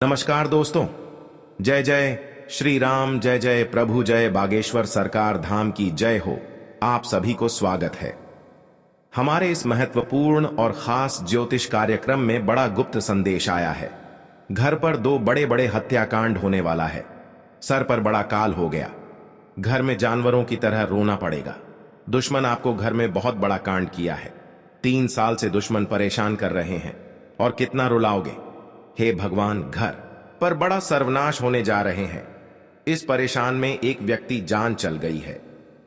नमस्कार दोस्तों। जय जय श्री राम, जय जय प्रभु, जय बागेश्वर सरकार धाम की जय हो। आप सभी को स्वागत है हमारे इस महत्वपूर्ण और खास ज्योतिष कार्यक्रम में। बड़ा गुप्त संदेश आया है। घर पर दो बड़े बड़े हत्याकांड होने वाला है। सर पर बड़ा काल हो गया। घर में जानवरों की तरह रोना पड़ेगा। दुश्मन आपको घर में बहुत बड़ा कांड किया है। 3 साल से दुश्मन परेशान कर रहे हैं और कितना रुलाओगे। हे भगवान, घर पर बड़ा सर्वनाश होने जा रहे हैं। इस परेशान में एक व्यक्ति जान चल गई है।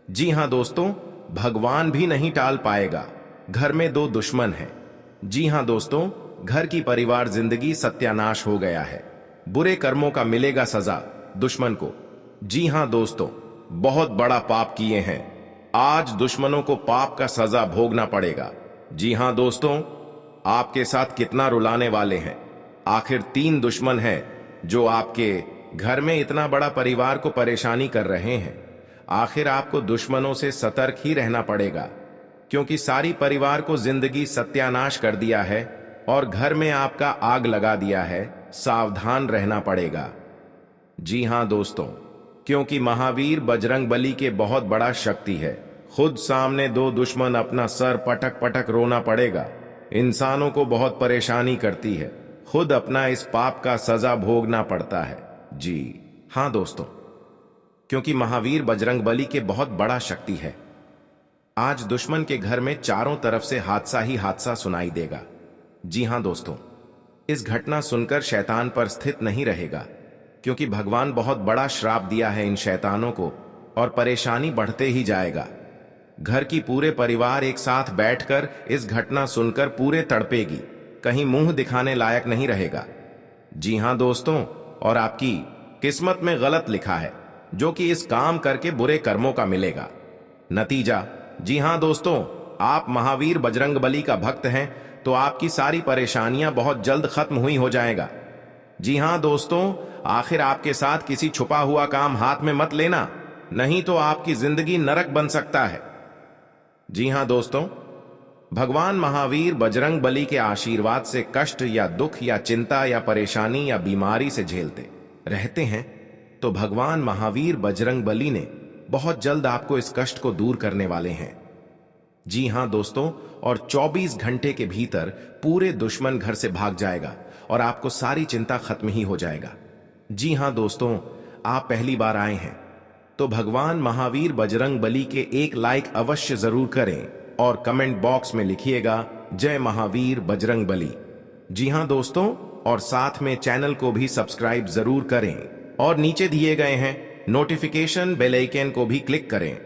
जी हां दोस्तों, भगवान भी नहीं टाल पाएगा। घर में 2 दुश्मन हैं। जी हां दोस्तों, घर की परिवार जिंदगी सत्यानाश हो गया है। बुरे कर्मों का मिलेगा सजा दुश्मन को। जी हां दोस्तों, बहुत बड़ा पाप किए हैं। आज दुश्मनों को पाप का सजा भोगना पड़ेगा। जी हां दोस्तों, आपके साथ कितना रुलाने वाले हैं। आखिर 3 दुश्मन हैं जो आपके घर में इतना बड़ा परिवार को परेशानी कर रहे हैं। आखिर आपको दुश्मनों से सतर्क ही रहना पड़ेगा, क्योंकि सारी परिवार को जिंदगी सत्यानाश कर दिया है और घर में आपका आग लगा दिया है। सावधान रहना पड़ेगा। जी हां दोस्तों, क्योंकि महावीर बजरंगबली के बहुत बड़ा शक्ति है। खुद सामने 2 दुश्मन, अपना सर पटक पटक रोना पड़ेगा। इंसानों को बहुत परेशानी करती है। खुद अपना इस पाप का सजा भोगना पड़ता है। जी हां दोस्तों, क्योंकि महावीर बजरंगबली के बहुत बड़ा शक्ति है। आज दुश्मन के घर में चारों तरफ से हादसा ही हादसा सुनाई देगा। जी हां दोस्तों, इस घटना सुनकर शैतान पर स्थित नहीं रहेगा, क्योंकि भगवान बहुत बड़ा श्राप दिया है इन शैतानों को, और परेशानी बढ़ते ही जाएगा। घर की पूरे परिवार एक साथ बैठकर इस घटना सुनकर पूरे तड़पेगी, कहीं मुंह दिखाने लायक नहीं रहेगा। जी हां दोस्तों, और आपकी किस्मत में गलत लिखा है, जो कि इस काम करके बुरे कर्मों का मिलेगा नतीजा। जी हां दोस्तों, आप महावीर बजरंगबली का भक्त हैं तो आपकी सारी परेशानियां बहुत जल्द खत्म हुई हो जाएगा। जी हां दोस्तों, आखिर आपके साथ किसी छुपा हुआ काम हाथ में मत लेना, नहीं तो आपकी जिंदगी नरक बन सकता है। जी हां दोस्तों, भगवान महावीर बजरंगबली के आशीर्वाद से कष्ट या दुख या चिंता या परेशानी या बीमारी से झेलते रहते हैं, तो भगवान महावीर बजरंगबली ने बहुत जल्द आपको इस कष्ट को दूर करने वाले हैं। जी हां दोस्तों, और 24 घंटे के भीतर पूरे दुश्मन घर से भाग जाएगा और आपको सारी चिंता खत्म ही हो जाएगा। जी हां दोस्तों, आप पहली बार आए हैं तो भगवान महावीर बजरंगबली के एक लाइक अवश्य जरूर करें और कमेंट बॉक्स में लिखिएगा जय महावीर बजरंगबली। जी हां दोस्तों, और साथ में चैनल को भी सब्सक्राइब जरूर करें और नीचे दिए गए हैं नोटिफिकेशन बेल आइकन को भी क्लिक करें।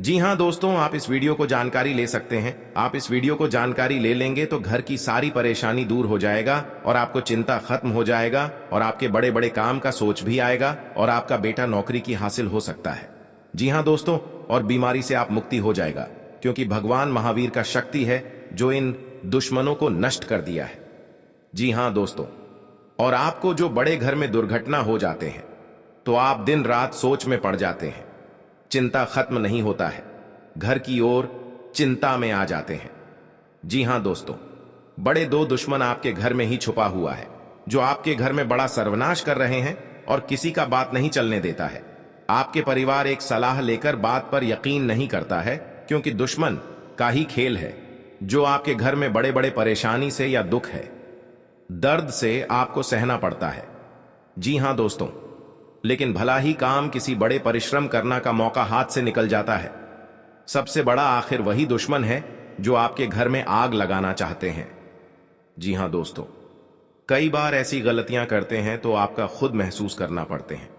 जी हां दोस्तों, आप इस वीडियो को जानकारी ले सकते हैं। आप इस वीडियो को जानकारी ले लेंगे तो घर की सारी परेशानी दूर हो जाएगा और आपको चिंता खत्म हो जाएगा और आपके बड़े बड़े काम का सोच भी आएगा और आपका बेटा नौकरी की हासिल हो सकता है। जी हां दोस्तों, और बीमारी से आप मुक्ति हो जाएगा, क्योंकि भगवान महावीर का शक्ति है जो इन दुश्मनों को नष्ट कर दिया है। जी हां दोस्तों, और आपको जो बड़े घर में दुर्घटना हो जाते हैं तो आप दिन रात सोच में पड़ जाते हैं, चिंता खत्म नहीं होता है, घर की ओर चिंता में आ जाते हैं। जी हां दोस्तों, बड़े 2 दुश्मन आपके घर में ही छुपा हुआ है, जो आपके घर में बड़ा सर्वनाश कर रहे हैं और किसी का बात नहीं चलने देता है। आपके परिवार एक सलाह लेकर बात पर यकीन नहीं करता है, क्योंकि दुश्मन का ही खेल है जो आपके घर में बड़े बड़े परेशानी से या दुख है, दर्द से आपको सहना पड़ता है। जी हां दोस्तों, लेकिन भला ही काम किसी बड़े परिश्रम करना का मौका हाथ से निकल जाता है। सबसे बड़ा आखिर वही दुश्मन है जो आपके घर में आग लगाना चाहते हैं। जी हां दोस्तों, कई बार ऐसी गलतियां करते हैं तो आपका खुद महसूस करना पड़ते हैं।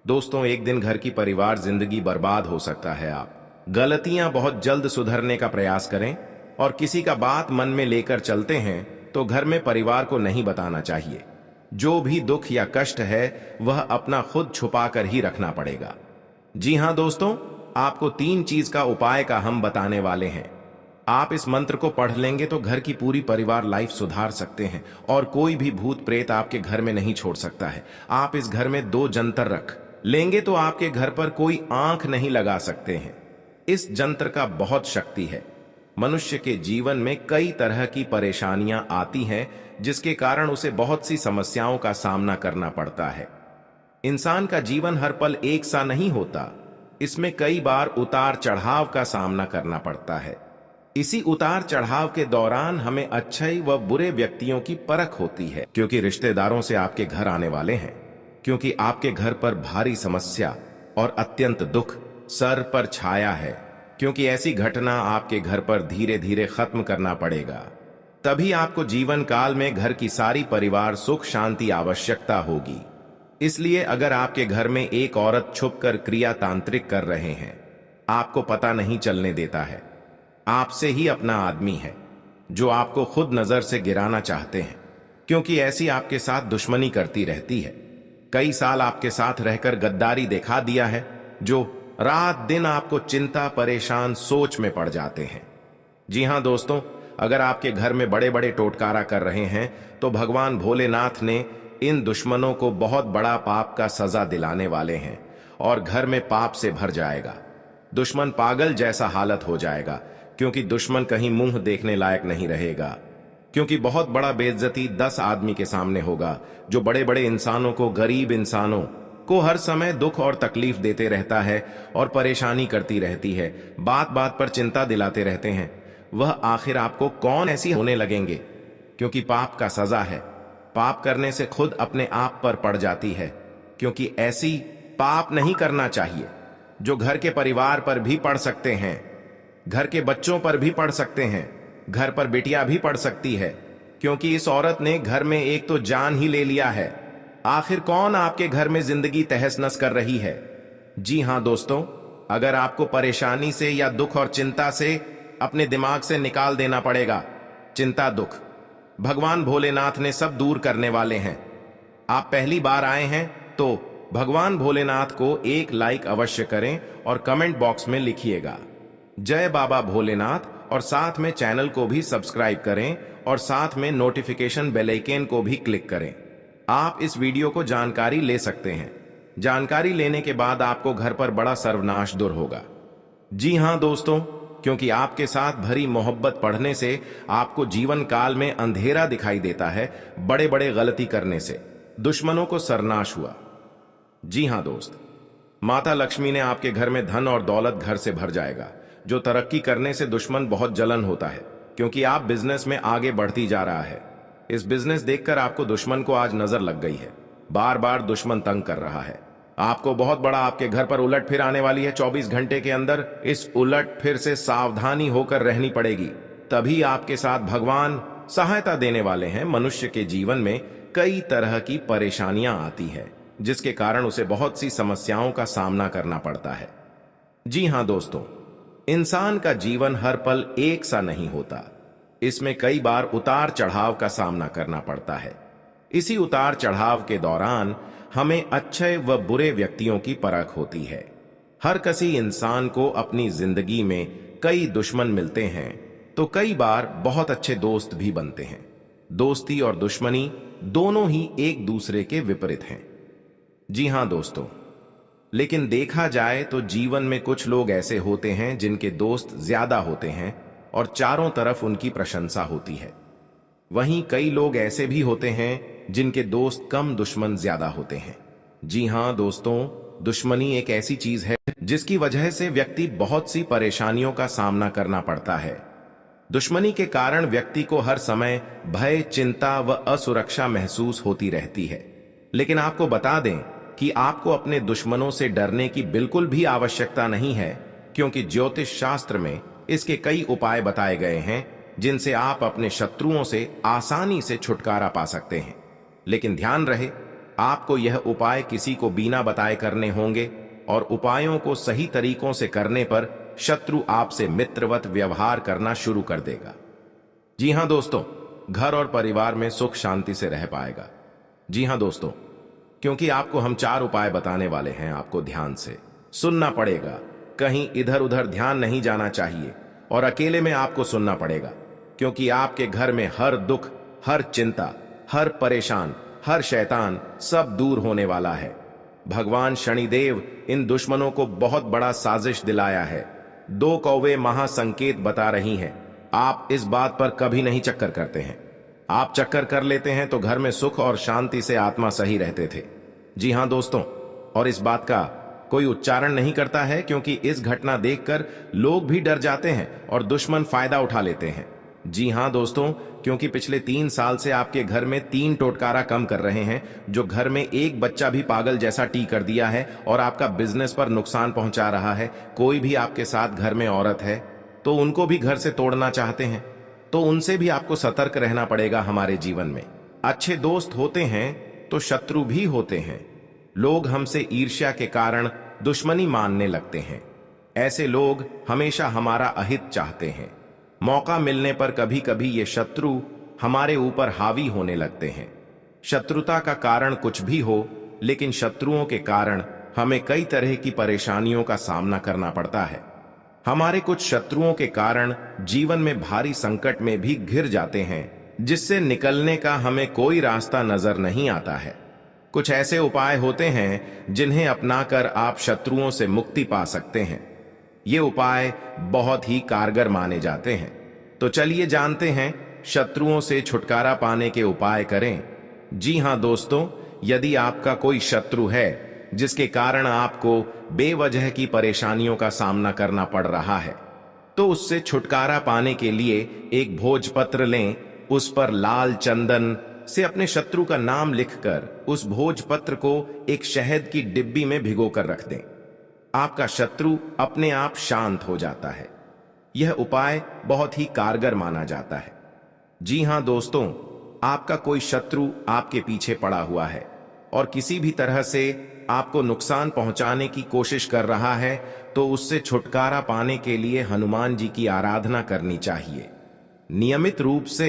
दोस्तों, एक दिन घर की परिवार जिंदगी बर्बाद हो सकता है। आप गलतियां बहुत जल्द सुधरने का प्रयास करें और किसी का बात मन में लेकर चलते हैं तो घर में परिवार को नहीं बताना चाहिए। जो भी दुख या कष्ट है वह अपना खुद छुपा कर ही रखना पड़ेगा। जी हां दोस्तों, आपको 3 चीज का उपाय का हम बताने वाले हैं। आप इस मंत्र को पढ़ लेंगे तो घर की पूरी परिवार लाइफ सुधार सकते हैं और कोई भी भूत प्रेत आपके घर में नहीं छोड़ सकता है। आप इस घर में 2 जंतर रख लेंगे तो आपके घर पर कोई आंख नहीं लगा सकते हैं। इस जंत्र का बहुत शक्ति है। मनुष्य के जीवन में कई तरह की परेशानियां आती हैं, जिसके कारण उसे बहुत सी समस्याओं का सामना करना पड़ता है। इंसान का जीवन हर पल एक सा नहीं होता, इसमें कई बार उतार चढ़ाव का सामना करना पड़ता है। इसी उतार चढ़ाव के दौरान हमें अच्छे व बुरे व्यक्तियों की परख होती है, क्योंकि रिश्तेदारों से आपके घर आने वाले हैं, क्योंकि आपके घर पर भारी समस्या और अत्यंत दुख सर पर छाया है, क्योंकि ऐसी घटना आपके घर पर धीरे धीरे खत्म करना पड़ेगा। तभी आपको जीवन काल में घर की सारी परिवार सुख शांति आवश्यकता होगी। इसलिए अगर आपके घर में एक औरत छुपकर क्रिया तांत्रिक कर रहे हैं, आपको पता नहीं चलने देता है, आपसे ही अपना आदमी है जो आपको खुद नजर से गिराना चाहते हैं, क्योंकि ऐसी आपके साथ दुश्मनी करती रहती है। कई साल आपके साथ रहकर गद्दारी दिखा दिया है, जो रात दिन आपको चिंता परेशान सोच में पड़ जाते हैं। जी हां दोस्तों, अगर आपके घर में बड़े बड़े टोटकारा कर रहे हैं तो भगवान भोलेनाथ ने इन दुश्मनों को बहुत बड़ा पाप का सजा दिलाने वाले हैं और घर में पाप से भर जाएगा। दुश्मन पागल जैसा हालत हो जाएगा, क्योंकि दुश्मन कहीं मुंह देखने लायक नहीं रहेगा, क्योंकि बहुत बड़ा बेइज्जती 10 आदमी के सामने होगा, जो बड़े बड़े इंसानों को, गरीब इंसानों को हर समय दुख और तकलीफ देते रहता है और परेशानी करती रहती है, बात बात पर चिंता दिलाते रहते हैं। वह आखिर आपको कौन ऐसी होने लगेंगे, क्योंकि पाप का सजा है। पाप करने से खुद अपने आप पर पड़ जाती है, क्योंकि ऐसी पाप नहीं करना चाहिए जो घर के परिवार पर भी पड़ सकते हैं, घर के बच्चों पर भी पड़ सकते हैं, घर पर बिटिया भी पड़ सकती है, क्योंकि इस औरत ने घर में एक तो जान ही ले लिया है। आखिर कौन आपके घर में जिंदगी तहस नस कर रही है? जी हां दोस्तों, अगर आपको परेशानी से या दुख और चिंता से अपने दिमाग से निकाल देना पड़ेगा, चिंता दुख भगवान भोलेनाथ ने सब दूर करने वाले हैं। आप पहली बार आए हैं तो भगवान भोलेनाथ को एक लाइक अवश्य करें और कमेंट बॉक्स में लिखिएगा जय बाबा भोलेनाथ, और साथ में चैनल को भी सब्सक्राइब करें और साथ में नोटिफिकेशन बेल आइकन को भी क्लिक करें। आप इस वीडियो को जानकारी ले सकते हैं। जानकारी लेने के बाद आपको घर पर बड़ा सर्वनाश दूर होगा। जी हां दोस्तों, क्योंकि आपके साथ भरी मोहब्बत पढ़ने से आपको जीवन काल में अंधेरा दिखाई देता है, बड़े बड़े गलती करने से दुश्मनों को सरनाश हुआ। जी हां दोस्त, माता लक्ष्मी ने आपके घर में धन और दौलत घर से भर जाएगा, जो तरक्की करने से दुश्मन बहुत जलन होता है, क्योंकि आप बिजनेस में आगे बढ़ती जा रहा है। इस बिजनेस देखकर आपको दुश्मन को आज नजर लग गई है, बार बार दुश्मन तंग कर रहा है। आपको बहुत बड़ा आपके घर पर उलट फिर आने वाली है 24 घंटे के अंदर। इस उलट फिर से सावधानी होकर रहनी पड़ेगी, तभी आपके साथ भगवान सहायता देने वाले हैं। मनुष्य के जीवन में कई तरह की परेशानियां आती है, जिसके कारण उसे बहुत सी समस्याओं का सामना करना पड़ता है। जी हां दोस्तों, इंसान का जीवन हर पल एक सा नहीं होता, इसमें कई बार उतार चढ़ाव का सामना करना पड़ता है। इसी उतार चढ़ाव के दौरान हमें अच्छे व बुरे व्यक्तियों की परख होती है। हर किसी इंसान को अपनी जिंदगी में कई दुश्मन मिलते हैं, तो कई बार बहुत अच्छे दोस्त भी बनते हैं। दोस्ती और दुश्मनी दोनों ही एक दूसरे के विपरीत हैं। जी हां दोस्तों, लेकिन देखा जाए तो जीवन में कुछ लोग ऐसे होते हैं जिनके दोस्त ज्यादा होते हैं और चारों तरफ उनकी प्रशंसा होती है। वहीं कई लोग ऐसे भी होते हैं जिनके दोस्त कम, दुश्मन ज्यादा होते हैं। जी हां दोस्तों, दुश्मनी एक ऐसी चीज है जिसकी वजह से व्यक्ति बहुत सी परेशानियों का सामना करना पड़ता है। दुश्मनी के कारण व्यक्ति को हर समय भय, चिंता व असुरक्षा महसूस होती रहती है। लेकिन आपको बता दें कि आपको अपने दुश्मनों से डरने की बिल्कुल भी आवश्यकता नहीं है, क्योंकि ज्योतिष शास्त्र में इसके कई उपाय बताए गए हैं, जिनसे आप अपने शत्रुओं से आसानी से छुटकारा पा सकते हैं। लेकिन ध्यान रहे, आपको यह उपाय किसी को बिना बताए करने होंगे, और उपायों को सही तरीकों से करने पर शत्रु आपसे मित्रवत व्यवहार करना शुरू कर देगा। जी हां दोस्तों, घर और परिवार में सुख शांति से रह पाएगा। जी हां दोस्तों, क्योंकि आपको हम 4 उपाय बताने वाले हैं, आपको ध्यान से सुनना पड़ेगा। कहीं इधर उधर ध्यान नहीं जाना चाहिए और अकेले में आपको सुनना पड़ेगा, क्योंकि आपके घर में हर दुख, हर चिंता, हर परेशान, हर शैतान सब दूर होने वाला है। भगवान शनिदेव इन दुश्मनों को बहुत बड़ा साजिश दिलाया है। 2 कौवे महासंकेत बता रही हैं आप इस बात पर कभी नहीं चक्कर करते हैं। आप चक्कर कर लेते हैं तो घर में सुख और शांति से आत्मा सही रहते थे। जी हां दोस्तों, और इस बात का कोई उच्चारण नहीं करता है क्योंकि इस घटना देखकर लोग भी डर जाते हैं और दुश्मन फायदा उठा लेते हैं। जी हां दोस्तों, क्योंकि पिछले 3 साल से आपके घर में 3 टोटकारा कम कर रहे हैं, जो घर में एक बच्चा भी पागल जैसा टी कर दिया है और आपका बिजनेस पर नुकसान पहुंचा रहा है। कोई भी आपके साथ घर में औरत है तो उनको भी घर से तोड़ना चाहते हैं, तो उनसे भी आपको सतर्क रहना पड़ेगा। हमारे जीवन में अच्छे दोस्त होते हैं तो शत्रु भी होते हैं। लोग हमसे ईर्ष्या के कारण दुश्मनी मानने लगते हैं। ऐसे लोग हमेशा हमारा अहित चाहते हैं। मौका मिलने पर कभी कभी ये शत्रु हमारे ऊपर हावी होने लगते हैं। शत्रुता का कारण कुछ भी हो, लेकिन शत्रुओं के कारण हमें कई तरह की परेशानियों का सामना करना पड़ता है। हमारे कुछ शत्रुओं के कारण जीवन में भारी संकट में भी घिर जाते हैं, जिससे निकलने का हमें कोई रास्ता नजर नहीं आता है। कुछ ऐसे उपाय होते हैं जिन्हें अपनाकर आप शत्रुओं से मुक्ति पा सकते हैं। ये उपाय बहुत ही कारगर माने जाते हैं। तो चलिए जानते हैं शत्रुओं से छुटकारा पाने के उपाय करें। जी हां दोस्तों, यदि आपका कोई शत्रु है जिसके कारण आपको बेवजह की परेशानियों का सामना करना पड़ रहा है, तो उससे छुटकारा पाने के लिए एक भोजपत्र लें। उस पर लाल चंदन से अपने शत्रु का नाम लिखकर उस भोजपत्र को एक शहद की डिब्बी में भिगोकर रख दें। आपका शत्रु अपने आप शांत हो जाता है। यह उपाय बहुत ही कारगर माना जाता है। जी हां दोस्तों, आपका कोई शत्रु आपके पीछे पड़ा हुआ है और किसी भी तरह से आपको नुकसान पहुंचाने की कोशिश कर रहा है, तो उससे छुटकारा पाने के लिए हनुमान जी की आराधना करनी चाहिए। नियमित रूप से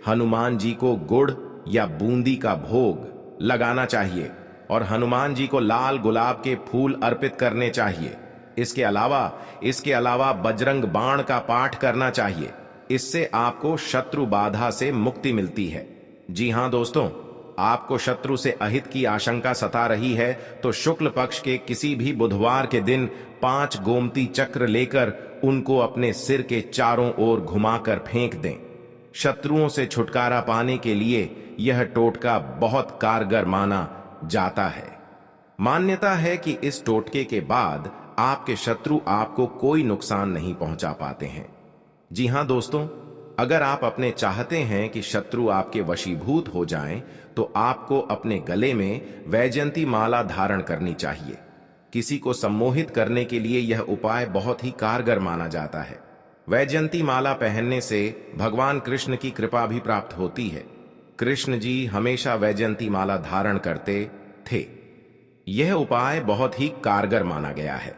हनुमान जी को गुड़ या बूंदी का भोग लगाना चाहिए और हनुमान जी को लाल गुलाब के फूल अर्पित करने चाहिए। इसके अलावा बजरंग बाण का पाठ करना चाहिए। इससे आपको शत्रु बाधा से मुक्ति मिलती है। जी हां दोस्तों, आपको शत्रु से अहित की आशंका सता रही है तो शुक्ल पक्ष के किसी भी बुधवार के दिन 5 गोमती चक्र लेकर उनको अपने सिर के चारों ओर घुमाकर फेंक दें। शत्रुओं से छुटकारा पाने के लिए यह टोटका बहुत कारगर माना जाता है। मान्यता है कि इस टोटके के बाद आपके शत्रु आपको कोई नुकसान नहीं पहुंचा पाते हैं। जी हां दोस्तों, अगर आप अपने चाहते हैं कि शत्रु आपके वशीभूत हो जाएं, तो आपको अपने गले में वैजयंती माला धारण करनी चाहिए। किसी को सम्मोहित करने के लिए यह उपाय बहुत ही कारगर माना जाता है। वैजयंती माला पहनने से भगवान कृष्ण की कृपा भी प्राप्त होती है। कृष्ण जी हमेशा वैजयंती माला धारण करते थे। यह उपाय बहुत ही कारगर माना गया है।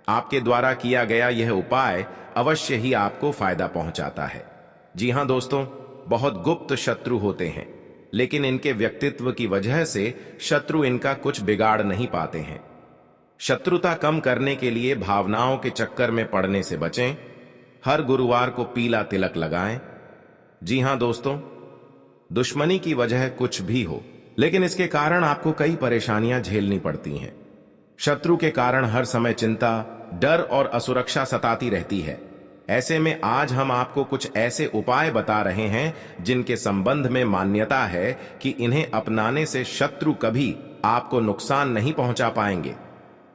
आपके द्वारा किया गया यह उपाय अवश्य ही आपको फायदा पहुंचाता है। जी हां दोस्तों, बहुत गुप्त शत्रु होते हैं, लेकिन इनके व्यक्तित्व की वजह से शत्रु इनका कुछ बिगाड़ नहीं पाते हैं। शत्रुता कम करने के लिए भावनाओं के चक्कर में पड़ने से बचें। हर गुरुवार को पीला तिलक लगाएं। जी हां दोस्तों, दुश्मनी की वजह कुछ भी हो, लेकिन इसके कारण आपको कई परेशानियां झेलनी पड़ती हैं। शत्रु के कारण हर समय चिंता, डर और असुरक्षा सताती रहती है। ऐसे में आज हम आपको कुछ ऐसे उपाय बता रहे हैं जिनके संबंध में मान्यता है कि इन्हें अपनाने से शत्रु कभी आपको नुकसान नहीं पहुंचा पाएंगे।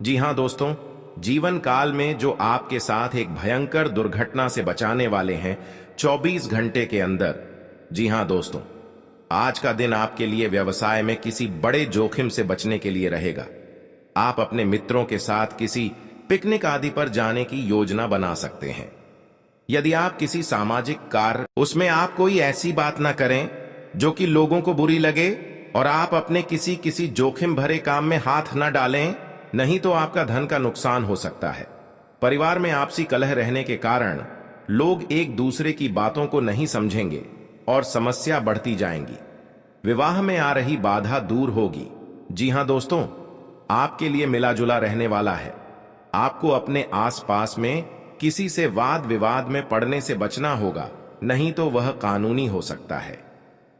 जी हां दोस्तों, जीवन काल में जो आपके साथ एक भयंकर दुर्घटना से बचाने वाले हैं 24 घंटे के अंदर। जी हां दोस्तों, आज का दिन आपके लिए व्यवसाय में किसी बड़े जोखिम से बचने के लिए रहेगा। आप अपने मित्रों के साथ किसी पिकनिक आदि पर जाने की योजना बना सकते हैं। यदि आप किसी सामाजिक कार्य, उसमें आप कोई ऐसी बात ना करें जो कि लोगों को बुरी लगे, और आप अपने किसी जोखिम भरे काम में हाथ न डालें, नहीं तो आपका धन का नुकसान हो सकता है। परिवार में आपसी कलह रहने के कारण लोग एक दूसरे की बातों को नहीं समझेंगे और समस्या बढ़ती जाएंगी। विवाह में आ रही बाधा दूर होगी। जी हां दोस्तों, आपके लिए मिला जुला रहने वाला है। आपको अपने आसपास में किसी से वाद विवाद में पड़ने से बचना होगा, नहीं तो वह कानूनी हो सकता है।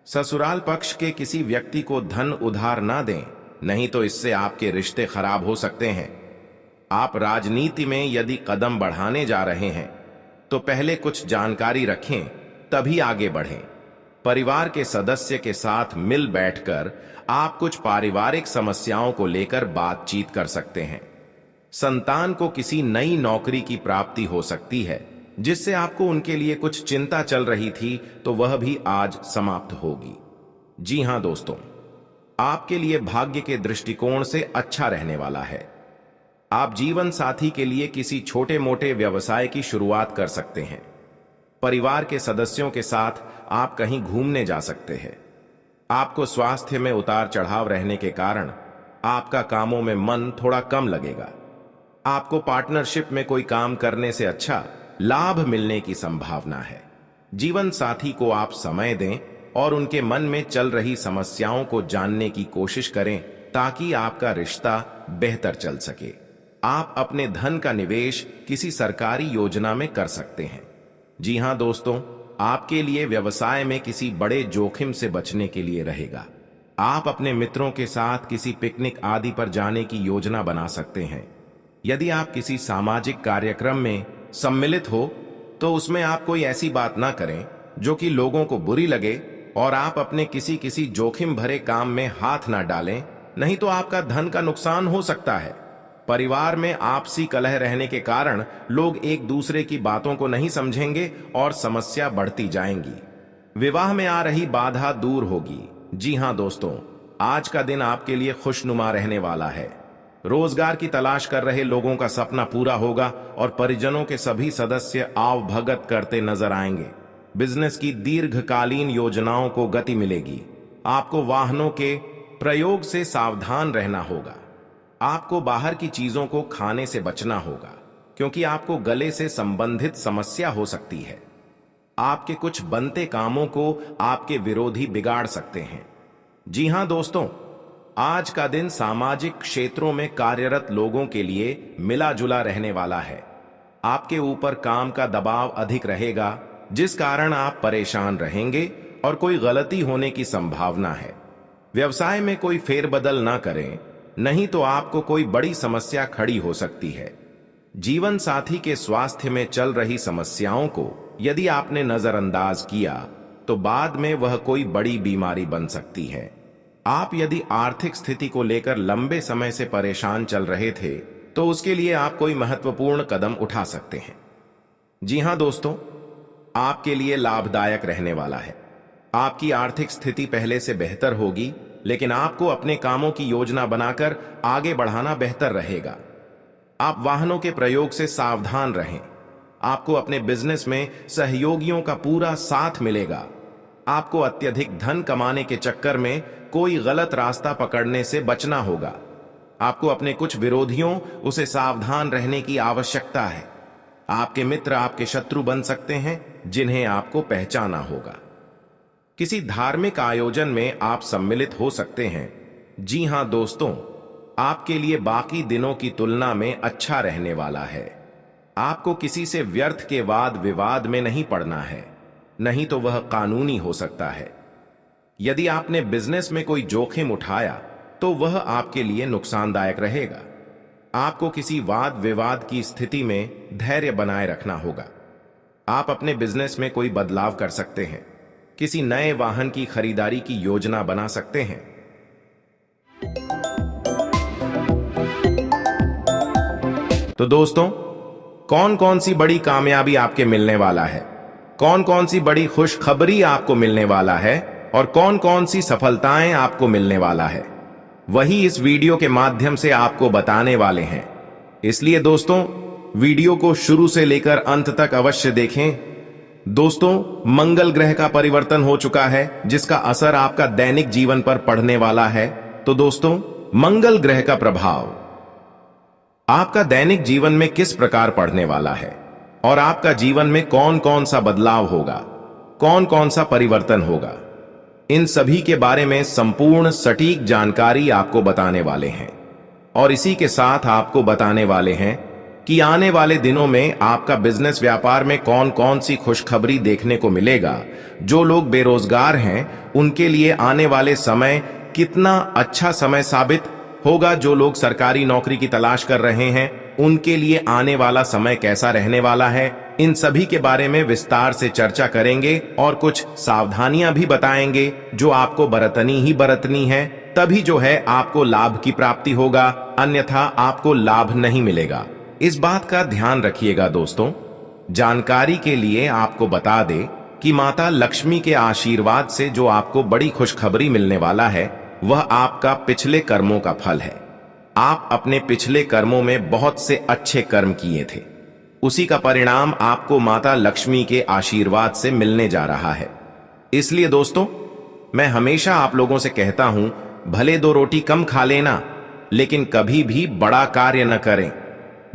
ससुराल पक्ष के किसी व्यक्ति को धन उधार ना दें, नहीं तो इससे आपके रिश्ते खराब हो सकते हैं। आप राजनीति में यदि कदम बढ़ाने जा रहे हैं तो पहले कुछ जानकारी रखें, तभी आगे बढ़ें। परिवार के सदस्य के साथ मिल बैठकर आप कुछ पारिवारिक समस्याओं को लेकर बातचीत कर सकते हैं। संतान को किसी नई नौकरी की प्राप्ति हो सकती है, जिससे आपको उनके लिए कुछ चिंता चल रही थी, तो वह भी आज समाप्त होगी। जी हां दोस्तों, आपके लिए भाग्य के दृष्टिकोण से अच्छा रहने वाला है। आप जीवन साथी के लिए किसी छोटे मोटे व्यवसाय की शुरुआत कर सकते हैं। परिवार के सदस्यों के साथ आप कहीं घूमने जा सकते हैं। आपको स्वास्थ्य में उतार चढ़ाव रहने के कारण आपका कामों में मन थोड़ा कम लगेगा। आपको पार्टनरशिप में कोई काम करने से अच्छा लाभ मिलने की संभावना है। जीवन साथी को आप समय दें और उनके मन में चल रही समस्याओं को जानने की कोशिश करें, ताकि आपका रिश्ता बेहतर चल सके। आप अपने धन का निवेश किसी सरकारी योजना में कर सकते हैं। जी हां दोस्तों, आपके लिए व्यवसाय में किसी बड़े जोखिम से बचने के लिए रहेगा। आप अपने मित्रों के साथ किसी पिकनिक आदि पर जाने की योजना बना सकते हैं। यदि आप किसी सामाजिक कार्यक्रम में सम्मिलित हो, तो उसमें आप कोई ऐसी बात ना करें जो कि लोगों को बुरी लगे, और आप अपने किसी जोखिम भरे काम में हाथ ना डालें, नहीं तो आपका धन का नुकसान हो सकता है। परिवार में आपसी कलह रहने के कारण लोग एक दूसरे की बातों को नहीं समझेंगे और समस्या बढ़ती जाएंगी। विवाह में आ रही बाधा दूर होगी। जी हां दोस्तों, आज का दिन आपके लिए खुशनुमा रहने वाला है। रोजगार की तलाश कर रहे लोगों का सपना पूरा होगा और परिजनों के सभी सदस्य आवभगत करते नजर आएंगे। बिजनेस की दीर्घकालीन योजनाओं को गति मिलेगी। आपको वाहनों के प्रयोग से सावधान रहना होगा। आपको बाहर की चीजों को खाने से बचना होगा, क्योंकि आपको गले से संबंधित समस्या हो सकती है। आपके कुछ बनते कामों को आपके विरोधी बिगाड़ सकते हैं। जी हां दोस्तों, आज का दिन सामाजिक क्षेत्रों में कार्यरत लोगों के लिए मिला जुला रहने वाला है। आपके ऊपर काम का दबाव अधिक रहेगा, जिस कारण आप परेशान रहेंगे और कोई गलती होने की संभावना है। व्यवसाय में कोई फेरबदल ना करें, नहीं तो आपको कोई बड़ी समस्या खड़ी हो सकती है। जीवन साथी के स्वास्थ्य में चल रही समस्याओं को यदि आपने नजरअंदाज किया, तो बाद में वह कोई बड़ी बीमारी बन सकती है। आप यदि आर्थिक स्थिति को लेकर लंबे समय से परेशान चल रहे थे, तो उसके लिए आप कोई महत्वपूर्ण कदम उठा सकते हैं। जी हां दोस्तों, आपके लिए लाभदायक रहने वाला है। आपकी आर्थिक स्थिति पहले से बेहतर होगी, लेकिन आपको अपने कामों की योजना बनाकर आगे बढ़ाना बेहतर रहेगा। आप वाहनों के प्रयोग से सावधान रहें। आपको अपने बिजनेस में सहयोगियों का पूरा साथ मिलेगा। आपको अत्यधिक धन कमाने के चक्कर में कोई गलत रास्ता पकड़ने से बचना होगा। आपको अपने कुछ विरोधियों उसे सावधान रहने की आवश्यकता है। आपके मित्र आपके शत्रु बन सकते हैं, जिन्हें आपको पहचाना होगा। किसी धार्मिक आयोजन में आप सम्मिलित हो सकते हैं। जी हां दोस्तों, आपके लिए बाकी दिनों की तुलना में अच्छा रहने वाला है। आपको किसी से व्यर्थ के वाद विवाद में नहीं पड़ना है, नहीं तो वह कानूनी हो सकता है। यदि आपने बिजनेस में कोई जोखिम उठाया, तो वह आपके लिए नुकसानदायक रहेगा। आपको किसी वाद विवाद की स्थिति में धैर्य बनाए रखना होगा। आप अपने बिजनेस में कोई बदलाव कर सकते हैं। किसी नए वाहन की खरीदारी की योजना बना सकते हैं। तो दोस्तों, कौन कौन सी बड़ी कामयाबी आपके मिलने वाला है, कौन कौन सी बड़ी खुशखबरी आपको मिलने वाला है और कौन कौन सी सफलताएं आपको मिलने वाला है, वही इस वीडियो के माध्यम से आपको बताने वाले हैं। इसलिए दोस्तों, वीडियो को शुरू से लेकर अंत तक अवश्य देखें। दोस्तों, मंगल ग्रह का परिवर्तन हो चुका है, जिसका असर आपका दैनिक जीवन पर पड़ने वाला है। तो दोस्तों, मंगल ग्रह का प्रभाव आपका दैनिक जीवन में किस प्रकार पड़ने वाला है और आपका जीवन में कौन कौन सा बदलाव होगा, कौन कौन सा परिवर्तन होगा, इन सभी के बारे में संपूर्ण सटीक जानकारी आपको बताने वाले हैं। और इसी के साथ आपको बताने वाले हैं कि आने वाले दिनों में आपका बिजनेस व्यापार में कौन कौन सी खुशखबरी देखने को मिलेगा। जो लोग बेरोजगार हैं, उनके लिए आने वाले समय कितना अच्छा समय साबित होगा। जो लोग सरकारी नौकरी की तलाश कर रहे हैं, उनके लिए आने वाला समय कैसा रहने वाला है, इन सभी के बारे में विस्तार से चर्चा करेंगे और कुछ सावधानियां भी बताएंगे जो आपको बरतनी ही बरतनी है, तभी जो है आपको लाभ की प्राप्ति होगा, अन्यथा आपको लाभ नहीं मिलेगा। इस बात का ध्यान रखिएगा दोस्तों। जानकारी के लिए आपको बता दे कि माता लक्ष्मी के आशीर्वाद से जो आपको बड़ी खुशखबरी मिलने वाला है वह आपका पिछले कर्मों का फल है। आप अपने पिछले कर्मों में बहुत से अच्छे कर्म किए थे, उसी का परिणाम आपको माता लक्ष्मी के आशीर्वाद से मिलने जा रहा है। इसलिए दोस्तों, मैं हमेशा आप लोगों से कहता हूं, भले 2 रोटी कम खा लेना, लेकिन कभी भी बड़ा कार्य न करें।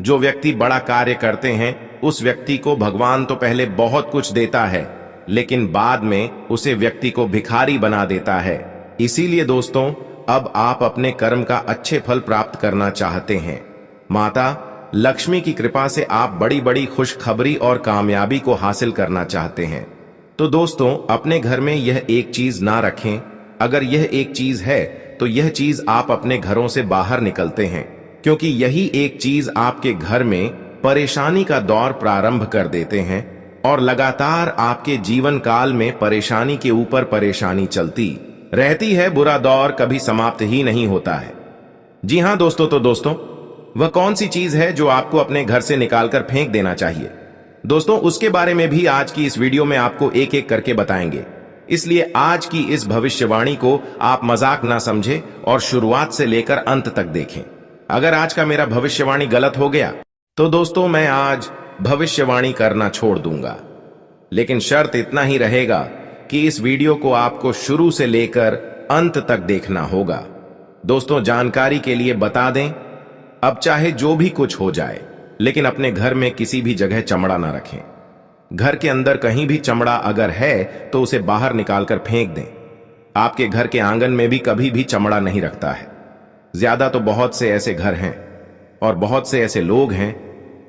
जो व्यक्ति बड़ा कार्य करते हैं उस व्यक्ति को भगवान तो पहले बहुत कुछ देता है, लेकिन बाद में उसे व्यक्ति को भिखारी बना देता है। इसीलिए दोस्तों, अब आप अपने कर्म का अच्छे फल प्राप्त करना चाहते हैं। माता लक्ष्मी की कृपा से आप बड़ी बड़ी खुशखबरी और कामयाबी को हासिल करना चाहते हैं, तो दोस्तों अपने घर में यह एक चीज ना रखें। अगर यह एक चीज है तो यह चीज आप अपने घरों से बाहर निकलते हैं, क्योंकि यही एक चीज आपके घर में परेशानी का दौर प्रारंभ कर देते हैं और लगातार आपके जीवन काल में परेशानी के ऊपर परेशानी चलती रहती है। बुरा दौर कभी समाप्त ही नहीं होता है। जी हां दोस्तों, तो दोस्तों वह कौन सी चीज है जो आपको अपने घर से निकालकर फेंक देना चाहिए? दोस्तों उसके बारे में भी आज की इस वीडियो में आपको एक एक करके बताएंगे। इसलिए आज की इस भविष्यवाणी को आप मजाक ना समझें और शुरुआत से लेकर अंत तक देखें। अगर आज का मेरा भविष्यवाणी गलत हो गया तो दोस्तों मैं आज भविष्यवाणी करना छोड़ दूंगा, लेकिन शर्त इतना ही रहेगा कि इस वीडियो को आपको शुरू से लेकर अंत तक देखना होगा। दोस्तों जानकारी के लिए बता दें, अब चाहे जो भी कुछ हो जाए, लेकिन अपने घर में किसी भी जगह चमड़ा ना रखें। घर के अंदर कहीं भी चमड़ा अगर है तो उसे बाहर निकालकर फेंक दें। आपके घर के आंगन में भी कभी भी चमड़ा नहीं रखता है। ज्यादा तो बहुत से ऐसे घर हैं और बहुत से ऐसे लोग हैं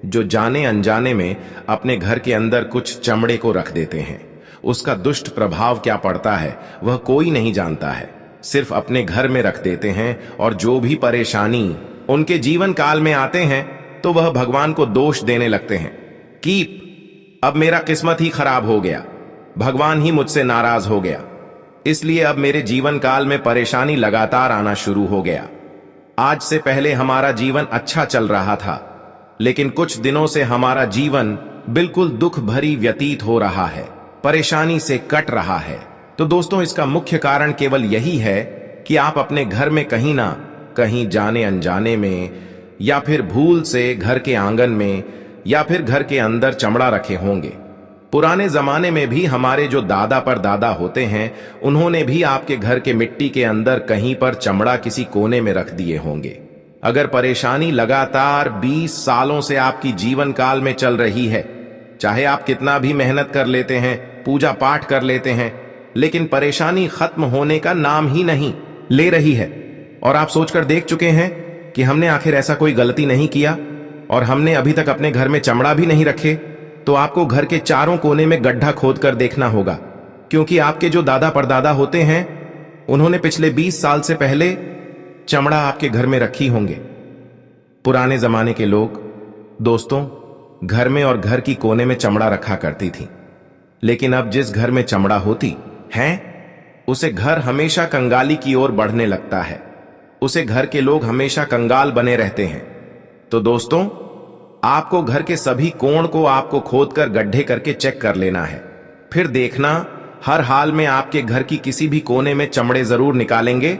जो जाने अनजाने में अपने घर के अंदर कुछ चमड़े को रख देते हैं। उसका दुष्ट प्रभाव क्या पड़ता है वह कोई नहीं जानता है, सिर्फ अपने घर में रख देते हैं और जो भी परेशानी उनके जीवन काल में आते हैं तो वह भगवान को दोष देने लगते हैं कि अब मेरा किस्मत ही खराब हो गया, भगवान ही मुझसे नाराज हो गया, इसलिए अब मेरे जीवन काल में परेशानी लगातार आना शुरू हो गया। आज से पहले हमारा जीवन अच्छा चल रहा था, लेकिन कुछ दिनों से हमारा जीवन बिल्कुल दुख भरी व्यतीत हो रहा है, परेशानी से कट रहा है। तो दोस्तों इसका मुख्य कारण केवल यही है कि आप अपने घर में कहीं ना कहीं जाने अनजाने में या फिर भूल से घर के आंगन में या फिर घर के अंदर चमड़ा रखे होंगे। पुराने जमाने में भी हमारे जो दादा परदादा होते हैं उन्होंने भी आपके घर के मिट्टी के अंदर कहीं पर चमड़ा किसी कोने में रख दिए होंगे। अगर परेशानी लगातार 20 सालों से आपकी जीवन काल में चल रही है, चाहे आप कितना भी मेहनत कर लेते हैं, पूजा पाठ कर लेते हैं, लेकिन परेशानी खत्म होने का नाम ही नहीं ले रही है, और आप सोचकर देख चुके हैं कि हमने आखिर ऐसा कोई गलती नहीं किया और हमने अभी तक अपने घर में चमड़ा भी नहीं रखे, तो आपको घर के चारों कोने में गड्ढा खोदकर देखना होगा, क्योंकि आपके जो दादा परदादा होते हैं उन्होंने पिछले 20 साल से पहले चमड़ा आपके घर में रखी होंगे। पुराने जमाने के लोग दोस्तों घर में और घर की कोने में चमड़ा रखा करती थी, लेकिन अब जिस घर में चमड़ा होती है उसे घर हमेशा कंगाली की ओर बढ़ने लगता है, उसे घर के लोग हमेशा कंगाल बने रहते हैं। तो दोस्तों आपको घर के सभी कोण को आपको खोदकर गड्ढे करके चेक कर लेना है, फिर देखना हर हाल में आपके घर की किसी भी कोने में चमड़े जरूर निकालेंगे।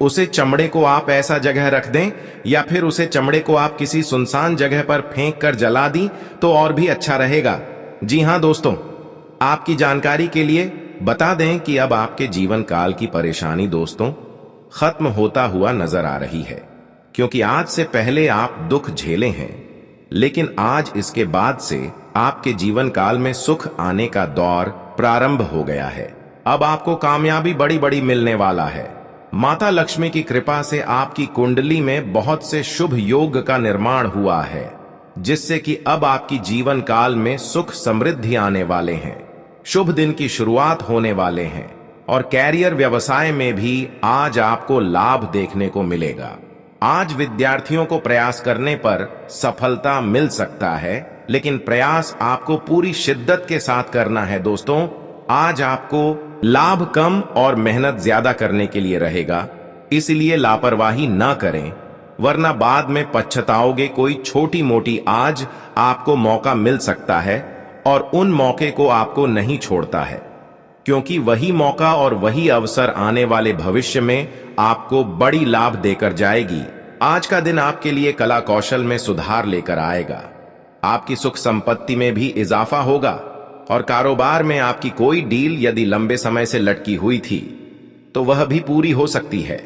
उसे चमड़े को आप ऐसा जगह रख दें या फिर उसे चमड़े को आप किसी सुनसान जगह पर फेंक कर जला दी तो और भी अच्छा रहेगा। जी हां दोस्तों, आपकी जानकारी के लिए बता दें कि अब आपके जीवन काल की परेशानी दोस्तों खत्म होता हुआ नजर आ रही है, क्योंकि आज से पहले आप दुख झेले हैं, लेकिन आज इसके बाद से आपके जीवन काल में सुख आने का दौर प्रारंभ हो गया है। अब आपको कामयाबी बड़ी बड़ी मिलने वाला है। माता लक्ष्मी की कृपा से आपकी कुंडली में बहुत से शुभ योग का निर्माण हुआ है, जिससे कि अब आपकी जीवन काल में सुख समृद्धि आने वाले हैं, शुभ दिन की शुरुआत होने वाले हैं और कैरियर व्यवसाय में भी आज आपको लाभ देखने को मिलेगा। आज विद्यार्थियों को प्रयास करने पर सफलता मिल सकता है, लेकिन प्रयास आपको पूरी शिद्दत के साथ करना है दोस्तों। आज आपको लाभ कम और मेहनत ज्यादा करने के लिए रहेगा, इसलिए लापरवाही ना करें, वरना बाद में पछताओगे। कोई छोटी मोटी आज आपको मौका मिल सकता है और उन मौके को आपको नहीं छोड़ता है, क्योंकि वही मौका और वही अवसर आने वाले भविष्य में आपको बड़ी लाभ देकर जाएगी। आज का दिन आपके लिए कला कौशल में सुधार लेकर आएगा, आपकी सुख संपत्ति में भी इजाफा होगा और कारोबार में आपकी कोई डील यदि लंबे समय से लटकी हुई थी तो वह भी पूरी हो सकती है।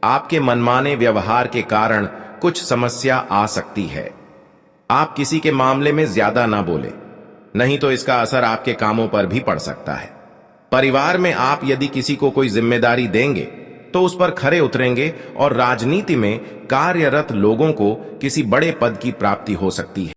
आपके मनमाने व्यवहार के कारण कुछ समस्या आ सकती है। आप किसी के मामले में ज्यादा ना बोले, नहीं तो इसका असर आपके कामों पर भी पड़ सकता है। परिवार में आप यदि किसी को कोई जिम्मेदारी देंगे तो उस पर खरे उतरेंगे और राजनीति में कार्यरत लोगों को किसी बड़े पद की प्राप्ति हो सकती है।